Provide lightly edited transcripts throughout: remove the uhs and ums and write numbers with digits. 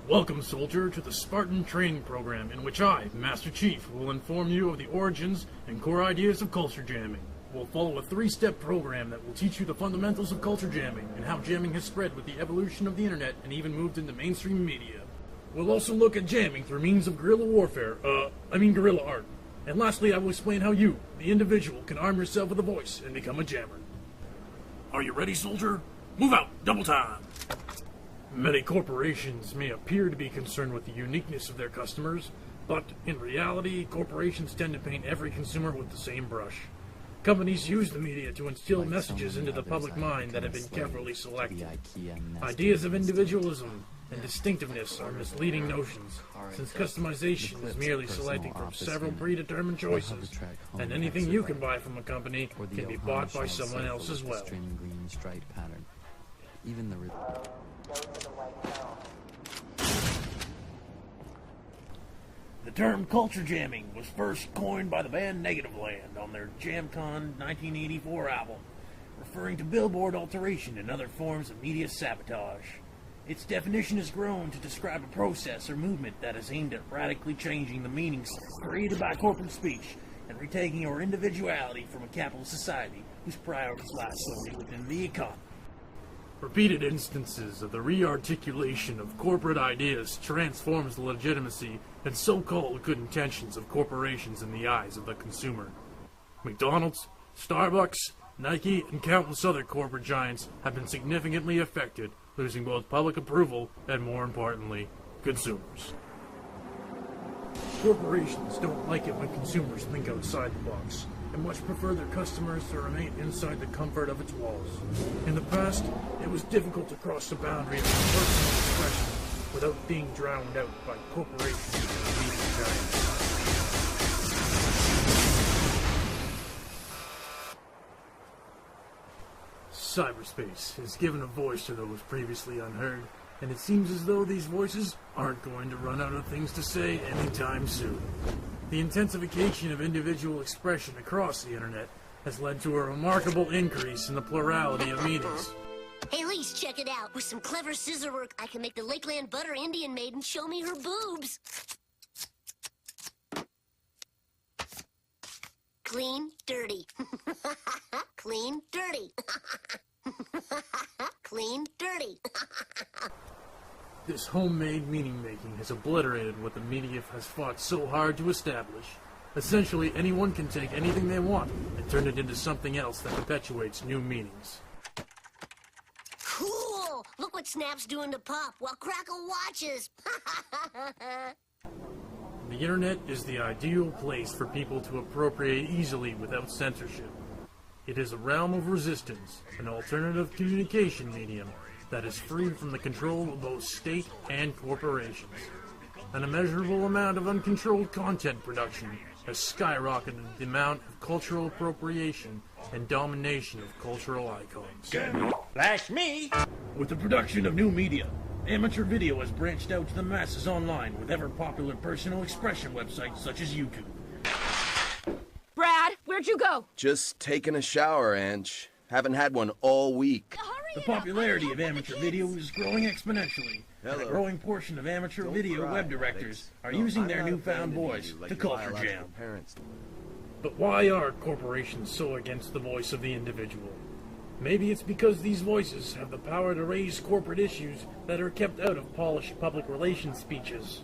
Welcome, soldier, to the Spartan training program in which I, Master Chief, will inform you of the origins and core ideas of culture jamming. We'll follow a 3-step program that will teach you the fundamentals of culture jamming and how jamming has spread with the evolution of the internet and even moved into mainstream media. We'll also look at jamming through means of guerrilla warfare, guerrilla art. And lastly, I will explain how you, the individual, can arm yourself with a voice and become a jammer. Are you ready, soldier? Move out! Double time! Many corporations may appear to be concerned with the uniqueness of their customers, but in reality, corporations tend to paint every consumer with the same brush. Companies use the media to instill messages into the public mind that have been carefully selected. Ideas of individualism and distinctiveness are misleading notions, since customization is merely selecting from several predetermined choices, and anything you can buy from a company can be bought by someone else as well. The term culture jamming was first coined by the band Negativland on their JamCon 1984 album, referring to billboard alteration and other forms of media sabotage. Its definition has grown to describe a process or movement that is aimed at radically changing the meanings created by corporate speech and retaking our individuality from a capitalist society whose priorities lie solely within the economy. Repeated instances of the re-articulation of corporate ideas transforms the legitimacy and so-called good intentions of corporations in the eyes of the consumer. McDonald's, Starbucks, Nike, and countless other corporate giants have been significantly affected, losing both public approval and, more importantly, consumers. Corporations don't like it when consumers think outside the box, and much prefer their customers to remain inside the comfort of its walls. In the past, it was difficult to cross the boundary of personal expression without being drowned out by corporations and media giants. Cyberspace has given a voice to those previously unheard, and it seems as though these voices aren't going to run out of things to say anytime soon. The intensification of individual expression across the internet has led to a remarkable increase in the plurality of meanings. Hey, Lise, check it out. With some clever scissor work, I can make the Lakeland Butter Indian maiden show me her boobs. Clean, dirty. Clean, dirty. Clean, dirty. This homemade meaning-making has obliterated what the media has fought so hard to establish. Essentially, anyone can take anything they want and turn it into something else that perpetuates new meanings. Cool! Look what Snap's doing to Pop while Crackle watches. The internet is the ideal place for people to appropriate easily without censorship. It is a realm of resistance, an alternative communication medium that is free from the control of both state and corporations. An immeasurable amount of uncontrolled content production has skyrocketed the amount of cultural appropriation and domination of cultural icons. Flash me! With the production of new media, amateur video has branched out to the masses online with ever-popular personal expression websites such as YouTube. Brad, where'd you go? Just taking a shower, Ange. Haven't had one all week. The popularity of amateur video is growing exponentially, and a growing portion of amateur video web directors are using their newfound voice to culture jam. But why are corporations so against the voice of the individual? Maybe it's because these voices have the power to raise corporate issues that are kept out of polished public relations speeches.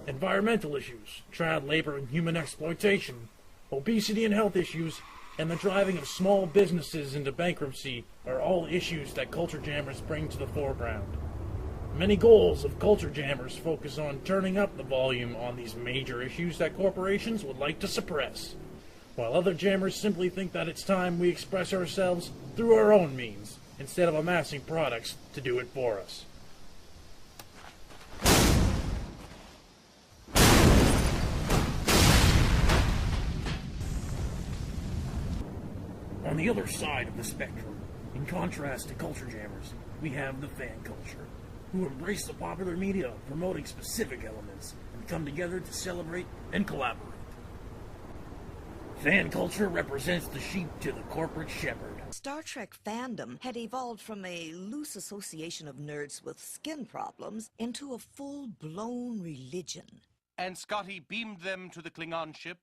Environmental issues, child labor and human exploitation, obesity and health issues, and the driving of small businesses into bankruptcy are all issues that culture jammers bring to the foreground. Many goals of culture jammers focus on turning up the volume on these major issues that corporations would like to suppress, while other jammers simply think that it's time we express ourselves through our own means, instead of amassing products to do it for us. On the other side of the spectrum, in contrast to culture jammers, we have the fan culture, who embrace the popular media promoting specific elements and come together to celebrate and collaborate. Fan culture represents the sheep to the corporate shepherd. Star Trek fandom had evolved from a loose association of nerds with skin problems into a full-blown religion. And Scotty beamed them to the Klingon ship,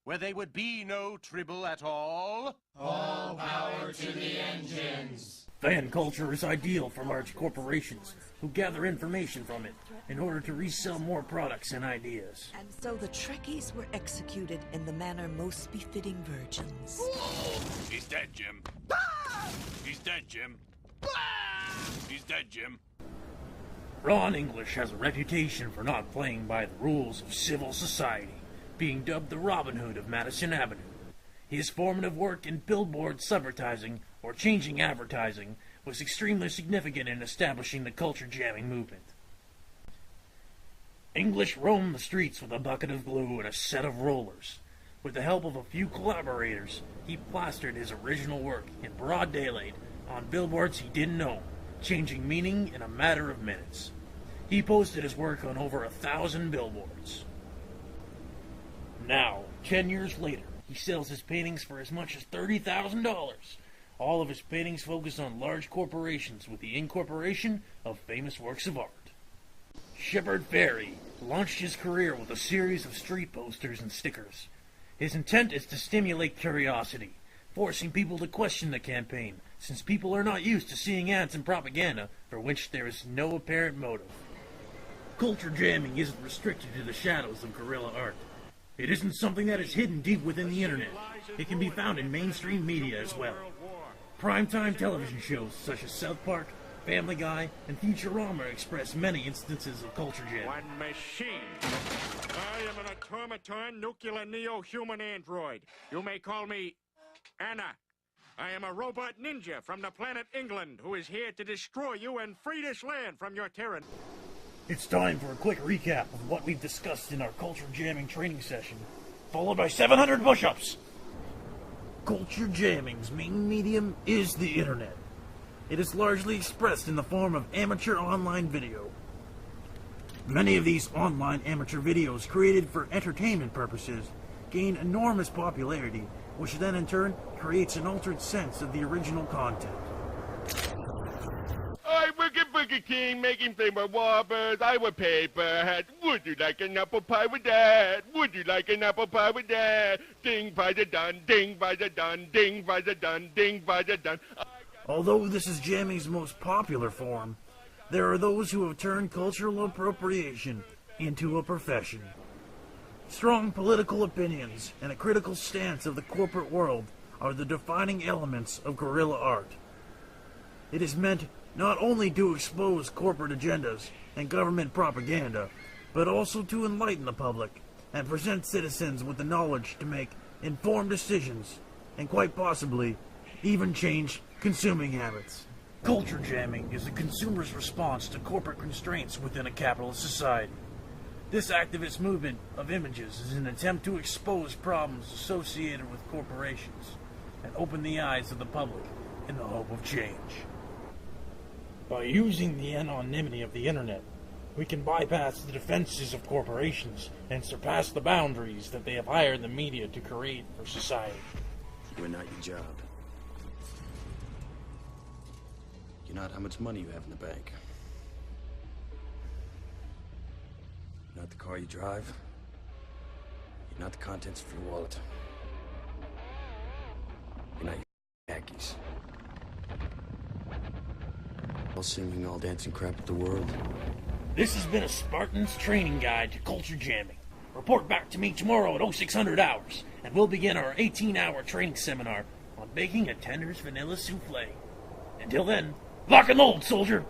where they would be no tribble at all. All power to the engines. Fan culture is ideal for large corporations who gather information from it in order to resell more products and ideas. And so the Trekkies were executed in the manner most befitting virgins. He's dead, Jim. He's dead, Jim. He's dead, Jim. Ron English has a reputation for not playing by the rules of civil society, being dubbed the Robin Hood of Madison Avenue. His formative work in billboard subvertising, or changing advertising, was extremely significant in establishing the culture jamming movement. English roamed the streets with a bucket of glue and a set of rollers. With the help of a few collaborators, he plastered his original work in broad daylight on billboards he didn't own, changing meaning in a matter of minutes. He posted his work on over 1,000 billboards. Now, 10 years later, he sells his paintings for as much as $30,000. All of his paintings focus on large corporations with the incorporation of famous works of art. Shepard Fairey launched his career with a series of street posters and stickers. His intent is to stimulate curiosity, forcing people to question the campaign, since people are not used to seeing ads and propaganda for which there is no apparent motive. Culture jamming isn't restricted to the shadows of guerrilla art. It isn't something that is hidden deep within the internet. It can be found in mainstream media as well. Primetime television shows such as South Park, Family Guy, and Futurama express many instances of culture jamming. One machine. I am an automaton nuclear neo-human android. You may call me Anna. I am a robot ninja from the planet England who is here to destroy you and free this land from your tyranny. It's time for a quick recap of what we've discussed in our culture jamming training session, followed by 700 push-ups. Culture jamming's main medium is the internet. It is largely expressed in the form of amateur online video. Many of these online amateur videos created for entertainment purposes gain enormous popularity, which then in turn creates an altered sense of the original content. I work at Burger King making flavor Whoppers. I wear paper hats. Would you like an apple pie with that? Would you like an apple pie with that? Ding, pies are done. Ding, pies are done. Ding, pies are done. Ding, pies are done. Although this is jamming's most popular form, there are those who have turned cultural appropriation into a profession. Strong political opinions and a critical stance of the corporate world are the defining elements of guerrilla art. It is meant not only to expose corporate agendas and government propaganda, but also to enlighten the public and present citizens with the knowledge to make informed decisions and quite possibly even change consuming habits. Culture jamming is the consumer's response to corporate constraints within a capitalist society. This activist movement of images is an attempt to expose problems associated with corporations and open the eyes of the public in the hope of change. By using the anonymity of the internet, we can bypass the defenses of corporations and surpass the boundaries that they have hired the media to create for society. We're not your job. You're not how much money you have in the bank. You're not the car you drive. You're not the contents of your wallet. You're not your khakis. All singing, all dancing crap at the world. This has been a Spartan's training guide to culture jamming. Report back to me tomorrow at 0600 hours, and we'll begin our 18-hour training seminar on baking a Tender's vanilla souffle. Until then, lock and load, soldier!